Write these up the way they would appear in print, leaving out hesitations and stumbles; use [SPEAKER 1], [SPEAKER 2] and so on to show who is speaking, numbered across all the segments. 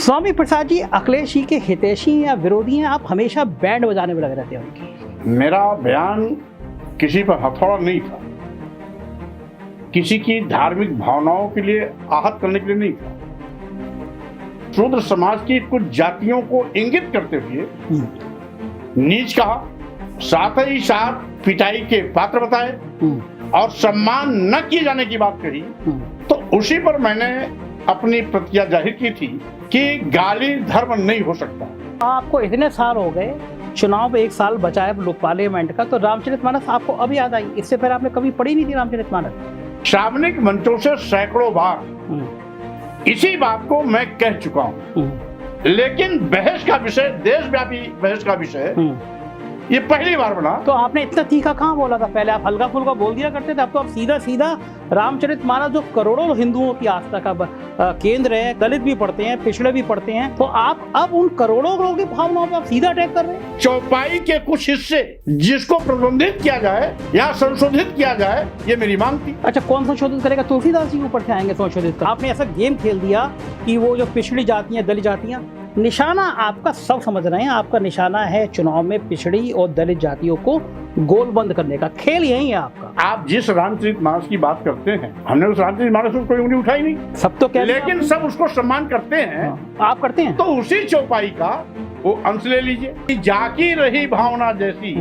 [SPEAKER 1] स्वामी प्रसाद जी अखिलेश जी के हितैषी या विरोधी हैं? आप हमेशा बैंड बजाने में लगे रहते हैं उनकी।
[SPEAKER 2] मेरा बयान किसी पर हथौड़ा नहीं था, किसी की धार्मिक भावनाओं के लिए आहत करने के लिए नहीं था। शूद्र समाज की कुछ जातियों को इंगित करते हुए नीच कहा, साथ ही साथ पिटाई के पात्र बताए और सम्मान न किए जाने की बात कही। तो उसी पर मैंने अपनी प्रतिक्रिया जाहिर की थी कि गाली धर्म नहीं हो सकता।
[SPEAKER 1] आपको इतने साल हो गए, चुनाव पे 1 साल बचा है लोक पार्लियामेंट का, तो रामचरितमानस आपको अभी याद आई? इससे पहले आपने कभी पढ़ी नहीं थी रामचरितमानस?
[SPEAKER 2] सार्वजनिक मंचों से सैकड़ों बार इसी बात को मैं कह चुका हूं, लेकिन बहस का विषय, देशव्यापी बहस का विषय ये पहली बार बना।
[SPEAKER 1] तो आपने इतना तीखा कहाँ बोला था? पहले आप हल्का फुल्का बोल दिया करते थे, अब तो आप सीधा सीधा रामचरितमानस, जो करोड़ों हिंदुओं की आस्था का केंद्र है, दलित भी पढ़ते हैं, पिछड़े भी पढ़ते हैं, तो आप अब उन करोड़ों लोगों की भावनाओं पे आप सीधा अटैक कर रहे हैं।
[SPEAKER 2] चौपाई के कुछ हिस्से जिसको प्रतिबंधित किया जाए या संशोधित किया जाए, ये मेरी मांग थी।
[SPEAKER 1] अच्छा, कौन संशोधित करेगा? तुलसीदास जी के ऊपर से आएंगे संशोधित कर? आपने ऐसा गेम खेल दिया कि वो जो पिछड़ी जातियां, दलित जातियां, निशाना आपका सब समझ रहे हैं, आपका निशाना है चुनाव में पिछड़ी और दलित जातियों को गोलबंद करने का। खेल यही है आपका।
[SPEAKER 2] आप जिस रामचरितमानस की बात करते हैं, हमने उस रामचरितमानस में कोई उंगली उठाई नहीं।
[SPEAKER 1] सब तो कह रहे हैं,
[SPEAKER 2] लेकिन सब उसको सम्मान करते हैं।
[SPEAKER 1] आप करते हैं
[SPEAKER 2] तो उसी चौपाई का वो अंश ले लीजिए। जाकी रही भावना जैसी,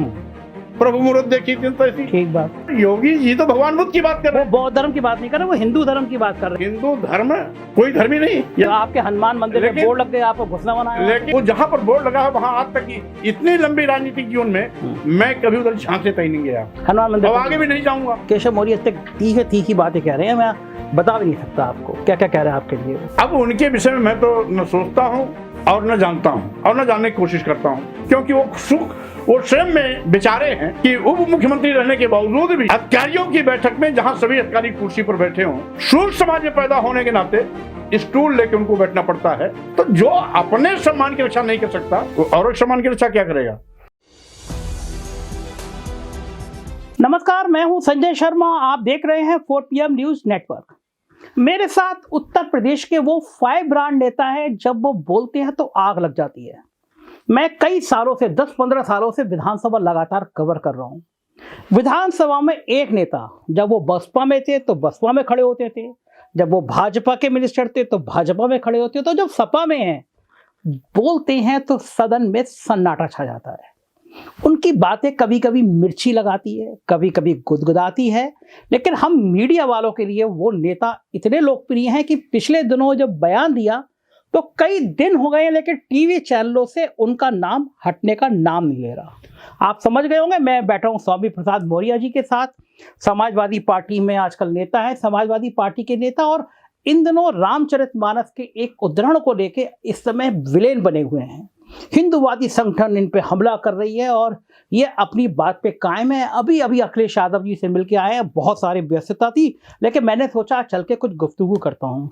[SPEAKER 2] प्रभु मुहूर्त देखी दिन तैसी।
[SPEAKER 1] ठीक बात।
[SPEAKER 2] योगी जी तो भगवान बुद्ध की बात कर रहे हैं,
[SPEAKER 1] वो बौद्ध धर्म की बात नहीं कर रहे, वो हिंदू धर्म की बात कर रहे हैं।
[SPEAKER 2] हिंदू धर्म कोई धर्म ही नहीं।
[SPEAKER 1] तो आपके हनुमान मंदिर में बोर्ड लग गए, आपको घुसना बनाया।
[SPEAKER 2] लेकिन वो जहाँ पर बोर्ड लगा है वहाँ आज तक की इतनी लंबी राजनीतिक जीवन में मैं कभी उधर झांसे तक नहीं गया,
[SPEAKER 1] हनुमान मंदिर,
[SPEAKER 2] और आगे भी नहीं जाऊंगा।
[SPEAKER 1] केशव मौर्य इतने तीखे तीखी बातें कह रहे हैं, मैं बता भी नहीं सकता आपको क्या क्या कह रहे हैं आपके लिए।
[SPEAKER 2] अब उनके विषय में मैं तो न सोचता हूँ और न जानता हूँ और न जानने की कोशिश करता हूँ, क्योंकि वो स्वयं में बेचारे हैं कि उप मुख्यमंत्री रहने के बावजूद भी अधिकारियों की बैठक में, जहां सभी अधिकारी कुर्सी पर बैठे हों, शूद्र समाज में पैदा होने के नाते स्टूल लेके उनको बैठना पड़ता है। तो जो अपने सम्मान की रक्षा नहीं कर सकता, वो और सम्मान की रक्षा क्या करेगा?
[SPEAKER 1] नमस्कार, मैं हूं संजय शर्मा, आप देख रहे हैं 4 PM न्यूज नेटवर्क। मेरे साथ उत्तर प्रदेश के वो 5 ब्रांड नेता है, जब वो बोलते हैं तो आग लग जाती है। मैं कई सालों से, 10-15 सालों से विधानसभा लगातार कवर कर रहा हूं। विधानसभा में एक नेता, जब वो बसपा में थे तो बसपा में खड़े होते थे, जब वो भाजपा के मिनिस्टर थे तो भाजपा में खड़े होते, तो जब सपा में हैं बोलते हैं तो सदन में सन्नाटा छा जाता है। उनकी बातें कभी कभी मिर्ची लगाती है, कभी कभी गुदगुदाती है, लेकिन हम मीडिया वालों के लिए वो नेता इतने लोकप्रिय हैं कि पिछले दिनों जब बयान दिया तो कई दिन हो गए, लेकिन टीवी चैनलों से उनका नाम हटने का नाम नहीं ले रहा। आप समझ गए होंगे, मैं बैठा हूं स्वामी प्रसाद मौर्य जी के साथ। समाजवादी पार्टी में आजकल नेता है, समाजवादी पार्टी के नेता, और इन दिनों रामचरितमानस के एक उद्धरण को लेके इस समय विलेन बने हुए हैं। हिंदुवादी संगठन इन पे हमला कर रही है और ये अपनी बात पे कायम है। अभी अभी अखिलेश यादव जी से मिलके आए हैं, बहुत सारी व्यस्तता थी, लेकिन मैंने सोचा चल के कुछ गुफ्तगू करता हूँ।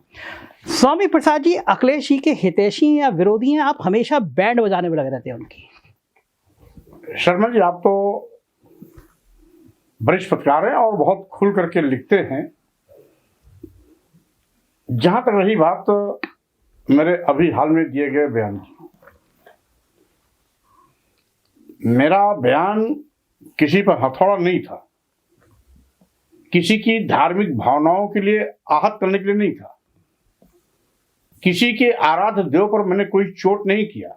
[SPEAKER 1] स्वामी प्रसाद जी अखिलेश जी के हितैषी या विरोधी हैं? आप हमेशा बैंड बजाने में लगे रहते हैं उनकी।
[SPEAKER 2] शर्मा जी, आप तो वरिष्ठ पत्रकार हैं और बहुत खुल करके लिखते हैं। जहां तक रही बात मेरे अभी हाल में दिए गए बयान की, मेरा बयान किसी पर हथौड़ा नहीं था, किसी की धार्मिक भावनाओं के लिए आहत करने के लिए नहीं था, किसी के आराध्य देव पर मैंने कोई चोट नहीं किया,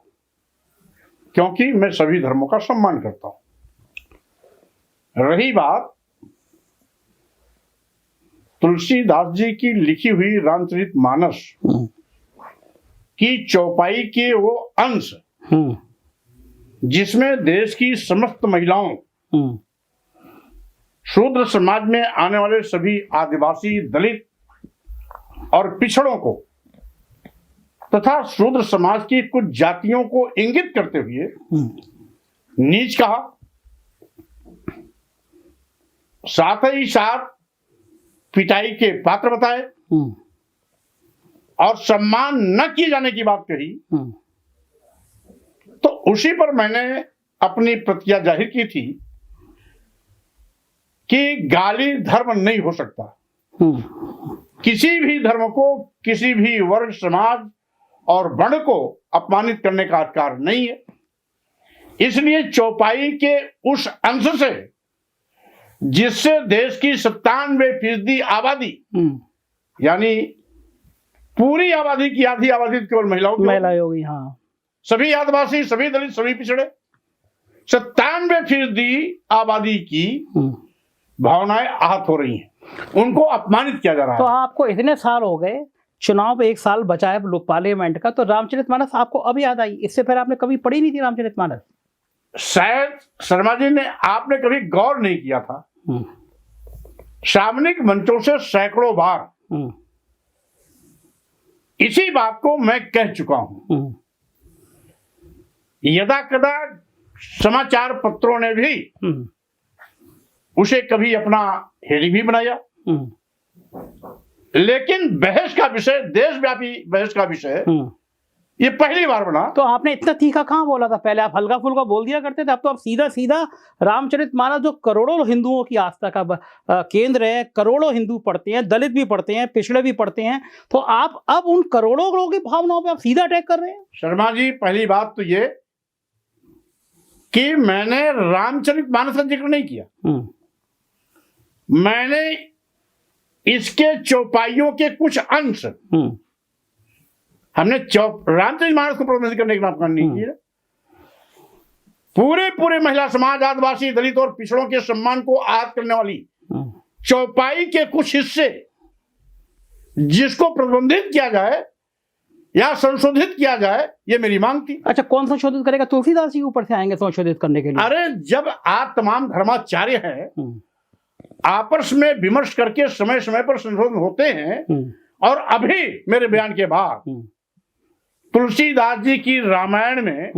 [SPEAKER 2] क्योंकि मैं सभी धर्मों का सम्मान करता हूं। रही बात तुलसीदास जी की लिखी हुई रामचरितमानस की चौपाई के वो अंश जिसमें देश की समस्त महिलाओं, शूद्र समाज में आने वाले सभी आदिवासी, दलित और पिछड़ों को तथा शूद्र समाज की कुछ जातियों को इंगित करते हुए नीच कहा, साथ ही साथ पिटाई के पात्र बताए और सम्मान न किए जाने की बात कही। तो उसी पर मैंने अपनी प्रतिक्रिया जाहिर की थी कि गाली धर्म नहीं हो सकता। किसी भी धर्म को, किसी भी वर्ग, समाज और वर्ण को अपमानित करने का अधिकार नहीं है। इसलिए चौपाई के उस अंश से जिससे देश की 97% आबादी यानी पूरी आबादी की आधी आबादी केवल
[SPEAKER 1] महिलाएं होगी, हाँ,
[SPEAKER 2] सभी आदिवासी, सभी दलित, सभी पिछड़े, 97% आबादी की भावनाएं आहत हो रही हैं, उनको अपमानित किया जा रहा है।
[SPEAKER 1] तो आपको इतने साल हो गए, चुनाव पे 1 साल बचा है पार्लियामेंट का, तो रामचरितमानस आपको अब याद आई? इससे पहले आपने कभी पढ़ी नहीं थी रामचरितमानस?
[SPEAKER 2] शायद शर्मा जी ने आपने कभी गौर नहीं किया था। सार्वजनिक मंचों से सैकड़ों बार इसी बात को मैं कह चुका हूं। यदा कदा समाचार पत्रों ने भी उसे कभी अपना हेडिंग भी बनाया, लेकिन बहस का विषय, देशव्यापी बहस का विषय ये पहली बार बना।
[SPEAKER 1] तो आपने इतना तीखा कहां बोला था? पहले आप हल्का फुल्का बोल दिया करते थे, अब तो आप सीधा सीधा रामचरितमानस, जो करोड़ों हिंदुओं की आस्था का केंद्र है, करोड़ों हिंदू पढ़ते हैं, दलित भी पढ़ते हैं, पिछड़े भी पढ़ते हैं, तो आप अब उन करोड़ों लोगों की भावनाओं पे आप सीधा अटैक कर रहे हैं।
[SPEAKER 2] शर्मा जी, पहली बात तो ये कि मैंने रामचरितमानस का जिक्र नहीं किया, मैंने इसके चौपाइयों के कुछ अंश हमने रामचरितमानस को प्रतिबंधित करने का काम नहीं किया। पूरे महिला समाज, आदिवासी, दलित और पिछड़ों के सम्मान को आहत करने वाली चौपाई के कुछ हिस्से जिसको प्रतिबंधित किया जाए या संशोधित किया जाए, ये मेरी मांग थी।
[SPEAKER 1] अच्छा, कौन संशोधित करेगा? तुलसीदास जी ऊपर से आएंगे संशोधित करने के लिए?
[SPEAKER 2] अरे, जब आप तमाम धर्माचार्य हैं, आपस में विमर्श करके समय समय पर संशोधन होते हैं, और अभी मेरे बयान के बाद तुलसीदास जी की रामायण में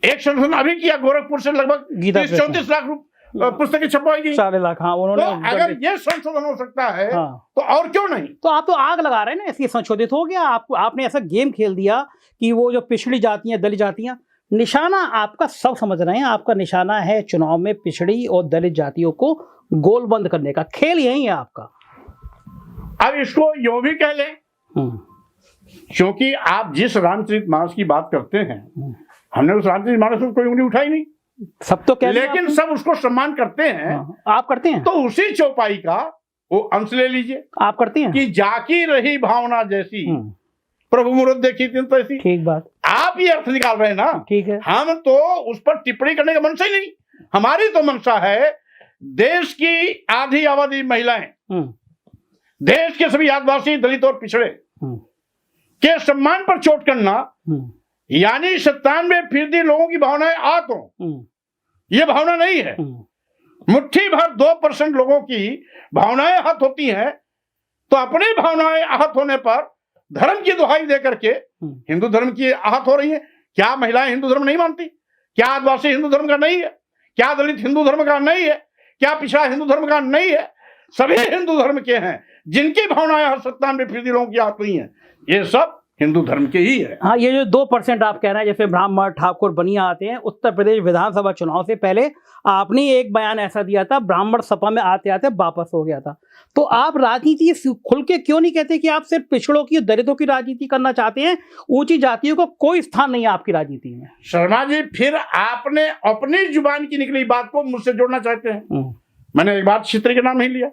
[SPEAKER 2] एक संशोधन अभी किया, गोरखपुर से लगभग 34 लाख पुस्तकें छपवाई गई,
[SPEAKER 1] 4 लाख। हाँ, उन्होंने
[SPEAKER 2] तो अगर ये संशोधन हो सकता है,
[SPEAKER 1] हाँ,
[SPEAKER 2] तो और क्यों नहीं?
[SPEAKER 1] तो आप तो आग लगा रहे हैं ना, इसलिए संशोधित हो गया। आपने ऐसा गेम खेल दिया कि वो जो पिछड़ी जातियां, दलित जातियां, निशाना आपका सब समझ रहे हैं, आपका निशाना है चुनाव में पिछड़ी और दलित जातियों को गोलबंद करने का। खेल यही है आपका।
[SPEAKER 2] अब इसको यूं भी कह लें, क्योंकि आप जिस रामचरितमानस की बात करते हैं, हमने उस रामचरितमानस पर कोई उंगली उठाई नहीं,
[SPEAKER 1] सब तो कह,
[SPEAKER 2] लेकिन सब उसको सम्मान करते हैं।
[SPEAKER 1] हाँ, आप करते हैं?
[SPEAKER 2] तो उसी चौपाई का वो अंश ले लीजिए।
[SPEAKER 1] आप करते हैं
[SPEAKER 2] कि जाकी रही भावना जैसी, प्रभु मूरत देखी थी तैसी।
[SPEAKER 1] ठीक बात,
[SPEAKER 2] आप ये अर्थ निकाल रहे हैं ना।
[SPEAKER 1] ठीक है,
[SPEAKER 2] हम तो उस पर टिप्पणी करने का मंशा ही नहीं। हमारी तो मंशा है देश की आधी आबादी महिलाएं, देश के सभी आदिवासी, दलित और पिछड़े के सम्मान पर चोट करना, यानी 97% लोगों की भावनाएं आहत हो, ये भावना नहीं है। मुट्ठी भर 2% लोगों की भावनाएं आहत होती हैं, तो अपनी भावनाएं आहत होने पर धर्म की दुहाई दे करके हिंदू धर्म की आहत हो रही है। क्या महिलाएं हिंदू धर्म नहीं मानती? क्या आदिवासी हिंदू धर्म का नहीं है? क्या दलित हिंदू धर्म का नहीं है? क्या पिछड़ा हिंदू धर्म का नहीं है? सभी हिंदू धर्म के हैं। जिनकी भावनाएं 97% लोगों की आहत हुई हैं, ये सब हिंदू धर्म के ही है।
[SPEAKER 1] हाँ, ये जो 2% आप कह रहे हैं, जैसे ब्राह्मण, ठाकुर, बनिया आते हैं, उत्तर प्रदेश विधानसभा चुनाव से पहले आपने एक बयान ऐसा दिया था, ब्राह्मण सपा में आते आते वापस हो गया था। तो आप राजनीति खुल के क्यों नहीं कहते कि आप सिर्फ पिछड़ों की, दलितों की राजनीति करना चाहते हैं, ऊंची जातियों को कोई स्थान नहीं है आपकी राजनीति में?
[SPEAKER 2] शर्मा जी, फिर आपने अपनी जुबान की निकली बात को मुझसे जोड़ना चाहते हैं। मैंने एक बार क्षत्रिय का नाम नहीं लिया,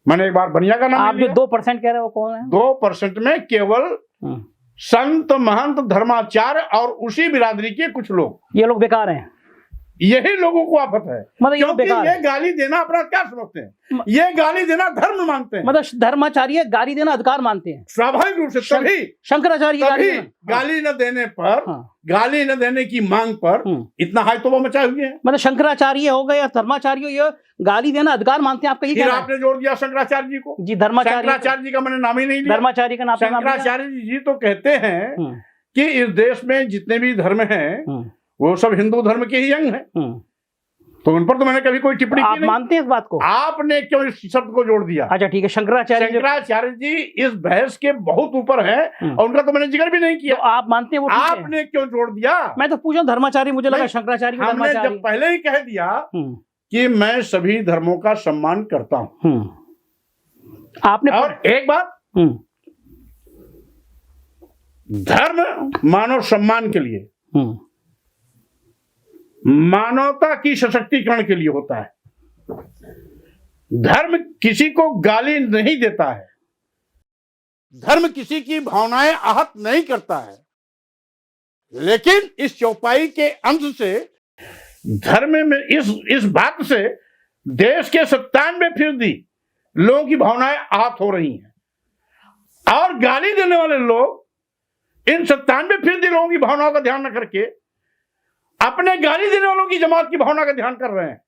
[SPEAKER 2] मैंने एक बार बनिया का नाम
[SPEAKER 1] आप
[SPEAKER 2] नहीं लिया।
[SPEAKER 1] जो 2% कह रहे हो, कौन है?
[SPEAKER 2] 2% में केवल संत, महंत, धर्माचार्य और उसी बिरादरी के कुछ लोग,
[SPEAKER 1] ये लोग बेकार हैं।
[SPEAKER 2] यही लोगों को आफत है।
[SPEAKER 1] मतलब
[SPEAKER 2] क्योंकि ये गाली देना अपराध क्या समझते हैं? ये गाली देना धर्म मानते हैं।
[SPEAKER 1] मतलब धर्माचार्य गाली देना अधिकार मानते हैं,
[SPEAKER 2] स्वाभाविक रूप से। तभी
[SPEAKER 1] शंकराचार्य
[SPEAKER 2] गाली न देने पर, गाली न देने की मांग पर इतना हाई तोबा मचाए हुए हैं।
[SPEAKER 1] मतलब शंकराचार्य हो गए या धर्माचार्य, ये गाली देना अधिकार मानते हैं, आपका ये
[SPEAKER 2] फिर आपने जोड़ दिया शंकराचार्य जी को।
[SPEAKER 1] जी, धर्माचार्य,
[SPEAKER 2] शंकराचार्य जी का मैंने नाम ही नहीं लिया।
[SPEAKER 1] धर्माचार्य का नाम,
[SPEAKER 2] शंकराचार्य जी तो कहते हैं कि इस देश में जितने भी धर्म हैं वो सब हिंदू धर्म के ही अंग हैं, तो उन पर तो मैंने कभी कोई टिप्पणी की नहीं।
[SPEAKER 1] मानते हैं इस बात को?
[SPEAKER 2] आपने क्यों इस शब्द को जोड़ दिया?
[SPEAKER 1] अच्छा, ठीक है,
[SPEAKER 2] शंकराचार्य जी इस बहस के बहुत ऊपर है, और उनका तो मैंने जिक्र भी नहीं किया।
[SPEAKER 1] तो आप मानते हैं वो?
[SPEAKER 2] आपने क्यों जोड़ दिया?
[SPEAKER 1] मैं तो पूछा धर्माचार्य, मुझे लगा शंकराचार्य।
[SPEAKER 2] हमने जब पहले ही कह दिया कि मैं सभी धर्मों का सम्मान करता हूं।
[SPEAKER 1] आपने
[SPEAKER 2] और एक बात, धर्म मानव सम्मान के लिए, मानवता की सशक्तिकरण के लिए होता है। धर्म किसी को गाली नहीं देता है, धर्म किसी की भावनाएं आहत नहीं करता है, लेकिन इस चौपाई के अंत से धर्म में इस बात से देश के 97% लोगों की भावनाएं आहत हो रही हैं, और गाली देने वाले लोग इन 97% लोगों की भावनाओं का ध्यान न करके अपने गाली देने वालों की जमात की भावना का ध्यान कर रहे हैं।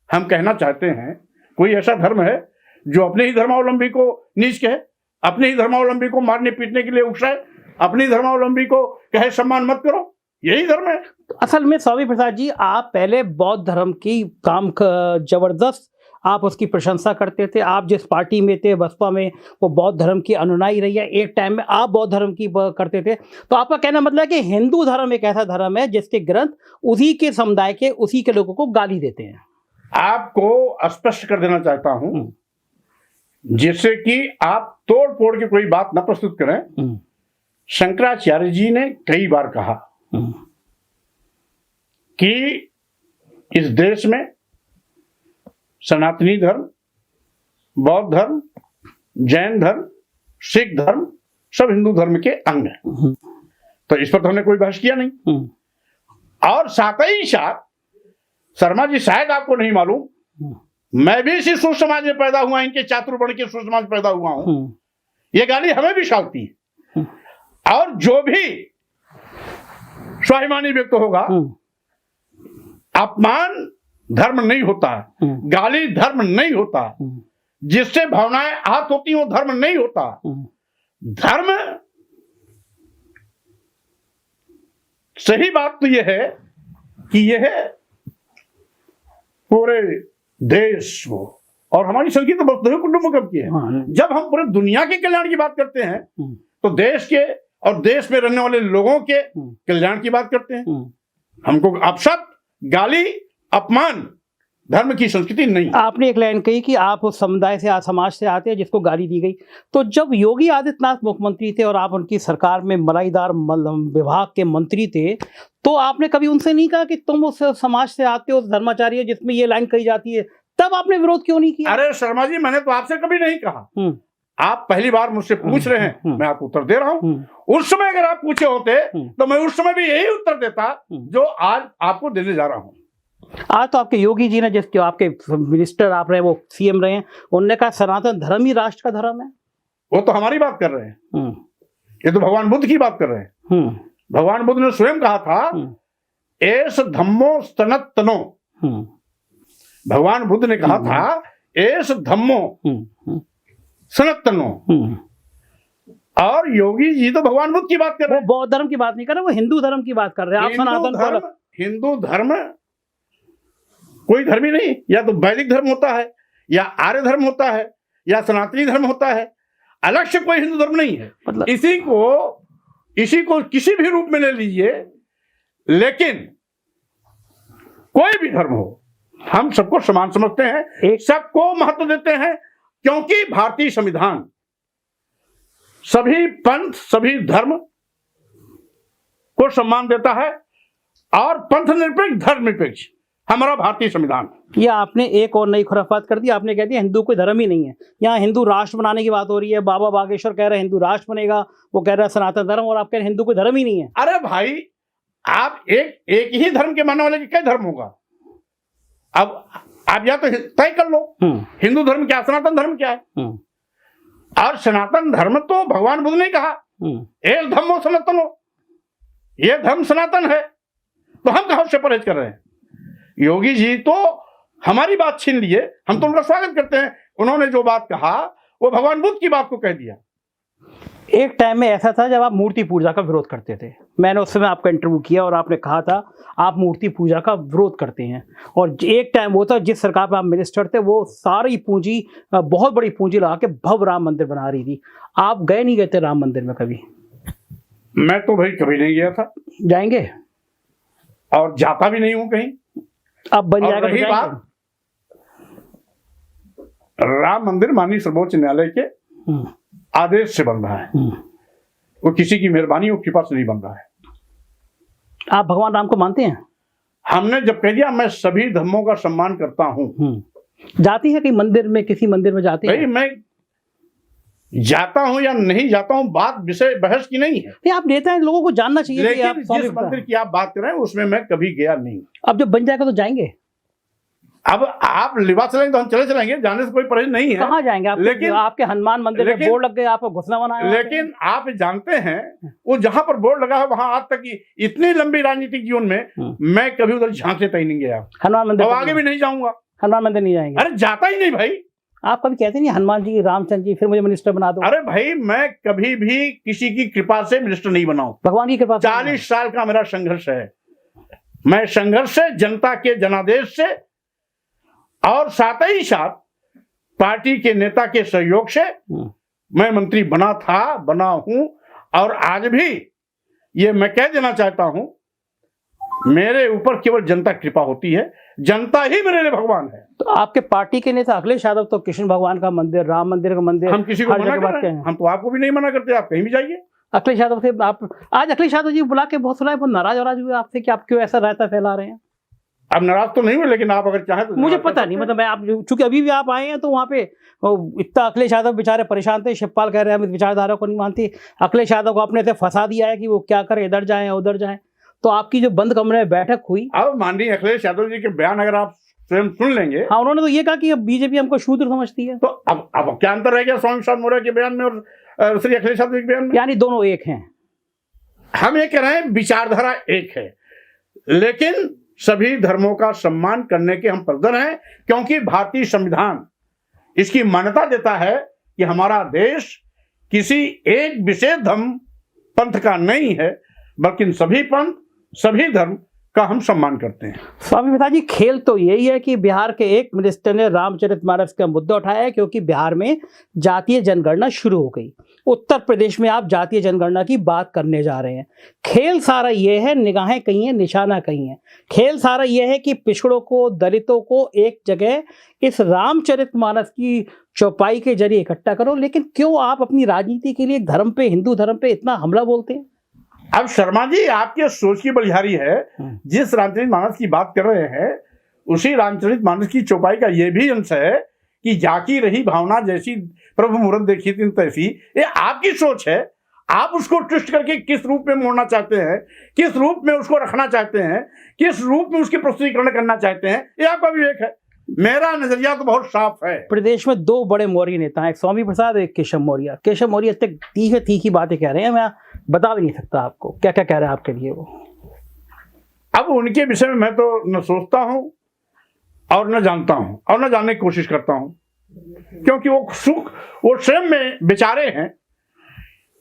[SPEAKER 2] हम कहना चाहते हैं, कोई ऐसा धर्म है जो अपने ही धर्मावलंबी को नीच कहे, अपने ही धर्मावलंबी को मारने पीटने के लिए उकसाए, अपने ही धर्मावलंबी को कहे सम्मान मत करो? यही धर्म है।
[SPEAKER 1] असल में स्वामी प्रसाद जी, आप पहले बौद्ध धर्म की काम जबरदस्त आप उसकी प्रशंसा करते थे। आप जिस पार्टी में थे, बसपा में, वो बौद्ध धर्म की अनुयायी रही है। एक टाइम में आप बौद्ध धर्म की करते थे। तो आपका कहना मतलब है कि हिंदू धर्म एक ऐसा धर्म है जिसके ग्रंथ उसी के समुदाय के, उसी के लोगों को गाली देते हैं।
[SPEAKER 2] आपको स्पष्ट कर देना चाहता हूं, जिससे कि आप तोड़ फोड़ के कोई बात न प्रस्तुत करें। शंकराचार्य जी ने कई बार कहा कि इस देश में सनातनी धर्म, बौद्ध धर्म, जैन धर्म, सिख धर्म सब हिंदू धर्म के अंग हैं। तो इस पर तो हमने कोई बहस किया नहीं। और साथ ही साथ शर्मा जी, शायद आपको नहीं मालूम, मैं भी इसी सूर समाज में पैदा हुआ, इनके चातुर्वर्ण के सूर समाज में पैदा हुआ हूं। ये गाली हमें भी शालती है। और जो भी स्वाभिमानी व्यक्ति होगा, अपमान धर्म नहीं होता है, गाली धर्म नहीं होता, जिससे भावनाएं आहत होती हैं वो धर्म नहीं होता। धर्म, सही बात तो यह है कि यह पूरे देश को, और हमारी संस्कृति तो वसुधैव कुटुंबकम की है। जब हम पूरे दुनिया के कल्याण की बात करते हैं तो देश के और देश में रहने वाले लोगों के कल्याण की बात करते हैं। हमको अपशब्द, गाली, अपमान धर्म की संस्कृति नहीं।
[SPEAKER 1] आपने एक लाइन कही कि आप उस समुदाय से, समाज से आते हैं जिसको गाली दी गई। तो जब योगी आदित्यनाथ मुख्यमंत्री थे और आप उनकी सरकार में मलाईदार विभाग के मंत्री थे, तो आपने कभी उनसे नहीं कहा कि तुम उस समाज से आते हो, उस धर्माचार्य हो जिसमें ये लाइन कही जाती है? तब आपने विरोध क्यों नहीं किया?
[SPEAKER 2] अरे शर्मा जी, मैंने तो आपसे कभी नहीं कहा। आप पहली बार मुझसे पूछ रहे हैं, मैं आपको उत्तर दे रहा हूं। उस समय अगर आप पूछे होते तो मैं उस समय भी यही उत्तर देता जो आज आपको देने जा रहा हूं।
[SPEAKER 1] आज तो आपके योगी जी ने, जिसके आपके मिनिस्टर आप रहे, वो सीएम रहे हैं, उन्होंने कहा सनातन धर्म ही राष्ट्र का धर्म है।
[SPEAKER 2] वो तो हमारी बात कर रहे हैं, ये तो भगवान बुद्ध की बात कर रहे हैं। भगवान बुद्ध ने स्वयं कहा था, एस धम्मो सनातनो। भगवान बुद्ध ने कहा था, एस धम्मो सनातनो। और योगी जी तो भगवान बुद्ध की बात कर रहे हैं।
[SPEAKER 1] वो बौद्ध धर्म की बात नहीं कर रहे, वो हिंदू धर्म की बात कर रहे हैं। आप सनातन,
[SPEAKER 2] हिंदू धर्म कोई धर्म ही नहीं। या तो वैदिक धर्म होता है, या आर्य धर्म होता है, या सनातनी धर्म होता है। अलग से कोई हिंदू धर्म नहीं है। मतलब इसी को किसी भी रूप में ले लीजिए, लेकिन कोई भी धर्म हो, हम सबको समान समझते हैं, सबको महत्व देते हैं, क्योंकि भारतीय संविधान सभी पंथ, सभी धर्म को सम्मान देता है, और पंथ निरपेक्ष, धर्म निरपेक्ष हमारा भारतीय संविधान।
[SPEAKER 1] ये आपने एक और नई खुराफात कर दी। आपने कह दिया हिंदू कोई धर्म ही नहीं है। यहाँ हिंदू राष्ट्र बनाने की बात हो रही है। बाबा बागेश्वर कह रहे हैं हिंदू राष्ट्र बनेगा, वो कह रहा है सनातन धर्म, और आप कह रहे हैं हिंदू कोई धर्म ही नहीं है।
[SPEAKER 2] अरे भाई, आप एक ही धर्म के मानने वाले के क्या धर्म होगा? अब आप या तो तय कर लो, हिंदू धर्म क्या, सनातन धर्म क्या है। और सनातन धर्म तो भगवान बुद्ध ने कहा, एक धम्मो सनातनो, ये धर्म सनातन है। तो हम कहां से परहेज कर रहे हैं? योगी जी तो हमारी बात छीन लिए, हम तो उनका स्वागत करते हैं। उन्होंने जो बात कहा वो भगवान बुद्ध की बात को कह दिया।
[SPEAKER 1] एक टाइम में ऐसा था जब आप मूर्ति पूजा का विरोध करते थे। मैंने उस समय आपका इंटरव्यू किया और आपने कहा था आप मूर्ति पूजा का विरोध करते हैं। और एक टाइम वो था जिस सरकार में आप मिनिस्टर थे, वो सारी पूंजी, बहुत बड़ी पूंजी लगा के भव्य राम मंदिर बना रही थी। आप गए नहीं गए थे राम मंदिर में कभी?
[SPEAKER 2] मैं तो भाई कभी नहीं गया था।
[SPEAKER 1] जाएंगे?
[SPEAKER 2] और जाता भी नहीं हूं कहीं।
[SPEAKER 1] अब बन जाएगा।
[SPEAKER 2] रही बात, राम मंदिर माननीय सर्वोच्च न्यायालय के आदेश से बन रहा है। वो किसी की मेहरबानी और कृपा से नहीं बन रहा है।
[SPEAKER 1] आप भगवान राम को मानते हैं?
[SPEAKER 2] हमने जब कह दिया मैं सभी धर्मों का सम्मान करता हूं।
[SPEAKER 1] जाते हैं कि मंदिर में, किसी मंदिर में जाते हैं?
[SPEAKER 2] भाई मैं जाता हूं या नहीं जाता हूं, बात विषय बहस की नहीं है।
[SPEAKER 1] नहीं, आप नेता हैं, लोगों को जानना चाहिए कि
[SPEAKER 2] लेकिन
[SPEAKER 1] आप स्वामी
[SPEAKER 2] जिस मंदिर की आप बात कर रहे हैं उसमें मैं कभी गया नहीं।
[SPEAKER 1] अब जब बन जाएगा तो जाएंगे?
[SPEAKER 2] अब आप लिबास चलेंगे तो हम चले चलेंगे, जाने से कोई परहेज नहीं है।
[SPEAKER 1] कहाँ जाएंगे आप?
[SPEAKER 2] लेकिन
[SPEAKER 1] आपके हनुमान मंदिर में बोर्ड लग गए, आपको घुसना मना है।
[SPEAKER 2] लेकिन आप जानते हैं वो जहां पर बोर्ड लगा है वहां आज तक की इतनी लंबी राजनीतिक जीवन में मैं कभी उधर झांकते तक नहीं गया।
[SPEAKER 1] हनुमान मंदिर
[SPEAKER 2] और आगे भी नहीं जाऊंगा।
[SPEAKER 1] हनुमान मंदिर नहीं जाएंगे?
[SPEAKER 2] अरे जाता ही नहीं भाई।
[SPEAKER 1] आप कभी कहते नहीं हनुमान जी, रामचंद्र जी, फिर मुझे मिनिस्टर बना दो?
[SPEAKER 2] अरे भाई मैं कभी भी किसी की कृपा से मिनिस्टर नहीं बनाऊं।
[SPEAKER 1] भगवान की कृपा से।
[SPEAKER 2] 40 साल का मेरा संघर्ष है। मैं संघर्ष से, जनता के जनादेश से और साथ ही साथ पार्टी के नेता के सहयोग से मैं मंत्री बना था, बना हूं और आज भी ये मैं कह देना चाहता हूं, मेरे ऊपर केवल जनता कृपा होती है। जनता ही मेरे लिए भगवान है।
[SPEAKER 1] तो आपके पार्टी के नेता अखिलेश यादव तो कृष्ण भगवान का मंदिर, राम मंदिर का मंदिर,
[SPEAKER 2] हम किसी को मना कर रहे हैं? हम तो आपको भी नहीं मना करते, आप कहीं भी जाइए।
[SPEAKER 1] अखिलेश यादव से आप आज अखिलेश यादव जी बुला के बहुत सुना है, बहुत नाराज हुए आपसे कि आप क्यों ऐसा रायता फैला रहे हैं?
[SPEAKER 2] अब नाराज तो नहीं हुए, लेकिन आप अगर चाहें तो
[SPEAKER 1] मुझे पता नहीं, मतलब मैं आप चूंकि अभी भी आप आए हैं तो वहाँ पे इतना अखिलेश यादव बेचारे परेशान थे। शिवपाल कह रहे हैं हम विचारधारा को नहीं मानती, अखिलेश यादव को अपने से फंसा दिया है कि वो क्या करे, इधर जाए उधर जाए। तो आपकी जो बंद कमरे में बैठक हुई,
[SPEAKER 2] अब माननीय अखिलेश यादव जी के बयान अगर आप स्वयं सुन लेंगे।
[SPEAKER 1] हाँ, उन्होंने तो ये कहा कि अब बीजेपी हमको शूद्र समझती है।
[SPEAKER 2] तो अब क्या अंतर रह गया स्वामी प्रसाद मौर्य के बयान में और श्री अखिलेश यादव के बयान में?
[SPEAKER 1] यानी दोनों एक हैं।
[SPEAKER 2] हम ये कह रहे हैं विचारधारा एक है, लेकिन सभी धर्मों का सम्मान करने के हम प्रबद्ध हैं, क्योंकि भारतीय संविधान इसकी मान्यता देता है कि हमारा देश किसी एक विशेष धर्म पंथ का नहीं है, बल्कि सभी पंथ, सभी धर्म का हम सम्मान करते हैं।
[SPEAKER 1] स्वामी पिताजी, खेल तो यही है कि बिहार के एक मिनिस्टर ने रामचरितमानस का मुद्दा उठाया है, क्योंकि बिहार में जातीय जनगणना शुरू हो गई। उत्तर प्रदेश में आप जातीय जनगणना की बात करने जा रहे हैं। खेल सारा ये है, निगाहें कहीं हैं, निशाना कहीं है। खेल सारा ये है कि पिछड़ों को, दलितों को एक जगह इस रामचरितमानस की चौपाई के जरिए इकट्ठा करो। लेकिन क्यों आप अपनी राजनीति के लिए धर्म पे, हिंदू धर्म पे इतना हमला बोलते हैं?
[SPEAKER 2] अब शर्मा जी, आपके सोच की बलिहारी है। जिस रामचरितमानस की बात कर रहे हैं उसी रामचरितमानस की चौपाई का यह भी अंश है कि जाकी रही भावना जैसी प्रभु मूरत देखी तीन तैसी। ये आपकी सोच है। आप उसको ट्विस्ट करके किस रूप में मोड़ना चाहते हैं, किस रूप में उसको रखना चाहते हैं, किस रूप में उसके प्रस्तुतिकरण करना चाहते हैं, ये आपका विवेक है। मेरा नजरिया तो बहुत साफ है। प्रदेश
[SPEAKER 1] में दो बड़े मौर्य नेता हैं, एक स्वामी प्रसाद, एक केशव मौर्य। केशव मौर्य इतने तीखी बातें कह रहे हैं, मैं बता भी नहीं सकता आपको क्या क्या कह रहे हैं आपके लिए वो।
[SPEAKER 2] अब उनके विषय में मैं तो न सोचता हूं और न जानता हूं और न जानने की कोशिश करता हूं, क्योंकि वो स्वयं में बेचारे हैं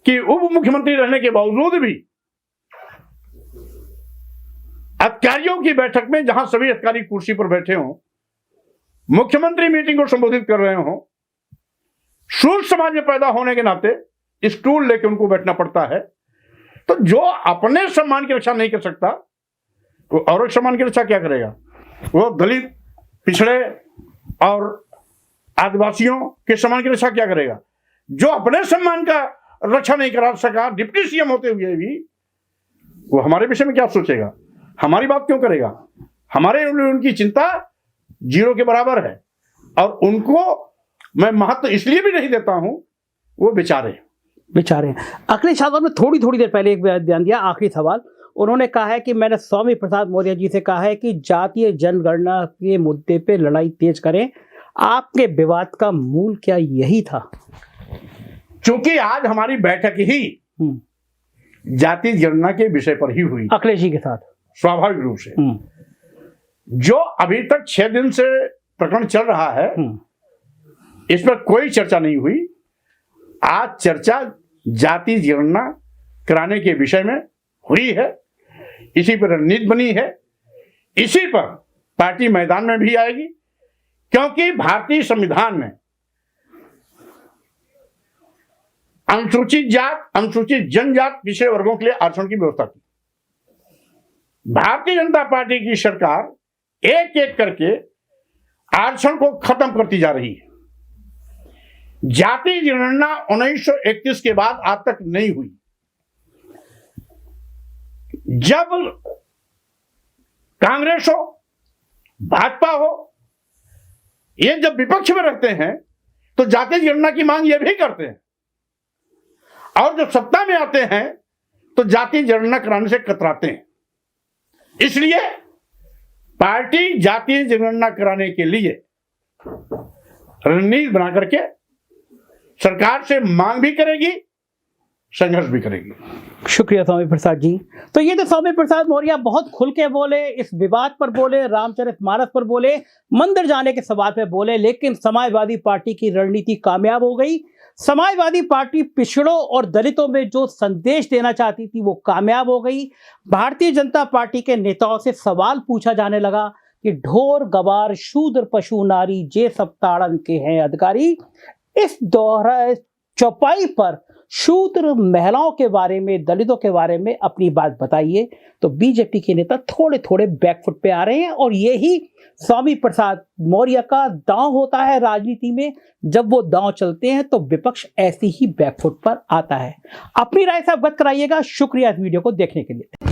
[SPEAKER 2] कि उप मुख्यमंत्री रहने के बावजूद भी अधिकारियों की बैठक में, जहां सभी अधिकारी कुर्सी पर बैठे हों, मुख्यमंत्री मीटिंग को संबोधित कर रहे हो, शूद्र समाज में पैदा होने के नाते स्टूल लेकर उनको बैठना पड़ता है। तो जो अपने सम्मान की रक्षा नहीं कर सकता वो औरों के सम्मान की रक्षा क्या करेगा? वो दलित, पिछड़े और आदिवासियों के सम्मान की रक्षा क्या करेगा? जो अपने सम्मान का रक्षा नहीं करा सका डिप्टी सीएम होते हुए भी, वो हमारे विषय में क्या सोचेगा? हमारी बात क्यों करेगा? हमारे उनकी चिंता जीरो के बराबर है और उनको मैं महत्व इसलिए भी नहीं देता हूं, वो बेचारे।
[SPEAKER 1] अखिलेश यादव ने थोड़ी देर पहले एक बयान दिया, आखिरी सवाल। उन्होंने कहा है कि मैंने स्वामी प्रसाद मौर्य जी से कहा है कि जातीय जनगणना के मुद्दे पे लड़ाई तेज करें। आपके विवाद का मूल क्या यही था?
[SPEAKER 2] क्योंकि आज हमारी बैठक ही जातीय जनगणना के विषय पर ही हुई,
[SPEAKER 1] अखिलेश जी के साथ,
[SPEAKER 2] स्वाभाविक रूप से। जो अभी तक 6 दिन से प्रकरण चल रहा है, इस पर कोई चर्चा नहीं हुई। आज चर्चा जाति जनगणना कराने के विषय में हुई है, इसी पर रणनीति बनी है, इसी पर पार्टी मैदान में भी आएगी, क्योंकि भारतीय संविधान में अनुसूचित जात, अनुसूचित जनजात, पिछड़े वर्गों के लिए आरक्षण की व्यवस्था की। भारतीय जनता पार्टी की सरकार एक एक करके आरक्षण को खत्म करती जा रही है। जाति जनगणना 1931 के बाद आज तक नहीं हुई। जब कांग्रेस हो, भाजपा हो, ये जब विपक्ष में रहते हैं तो जातीय जनगणना की मांग ये भी करते हैं, और जब सत्ता में आते हैं तो जातीय जनगणना कराने से कतराते हैं। इसलिए पार्टी जातीय जनगणना कराने के लिए रणनीति बना करके सरकार से मांग भी करेगी, संघर्ष भी करेगी।
[SPEAKER 1] शुक्रिया स्वामी प्रसाद जी। तो ये तो स्वामी प्रसाद मौर्य बहुत खुल के बोले, इस विवाद पर बोले, रामचरितमानस पर बोले, मंदिर जाने के सवाल पे बोले, लेकिन समाजवादी पार्टी की रणनीति कामयाब हो गई। समाजवादी पार्टी पिछड़ों और दलितों में जो संदेश देना चाहती थी वो कामयाब हो गई। भारतीय जनता पार्टी के नेताओं से सवाल पूछा जाने लगा कि ढोर गवार शूद्र पशु नारी जे सब ताड़न के हैं अधिकारी। इस दोहरा चौपाई पर शूद्र महिलाओं के बारे में, दलितों के बारे में अपनी बात बताइए। तो बीजेपी के नेता थोड़े थोड़े बैकफुट पे आ रहे हैं, और यही स्वामी प्रसाद मौर्य का दांव होता है राजनीति में। जब वो दांव चलते हैं तो विपक्ष ऐसी ही बैकफुट पर आता है। अपनी राय से अवगत कराइएगा। शुक्रिया इस वीडियो को देखने के लिए।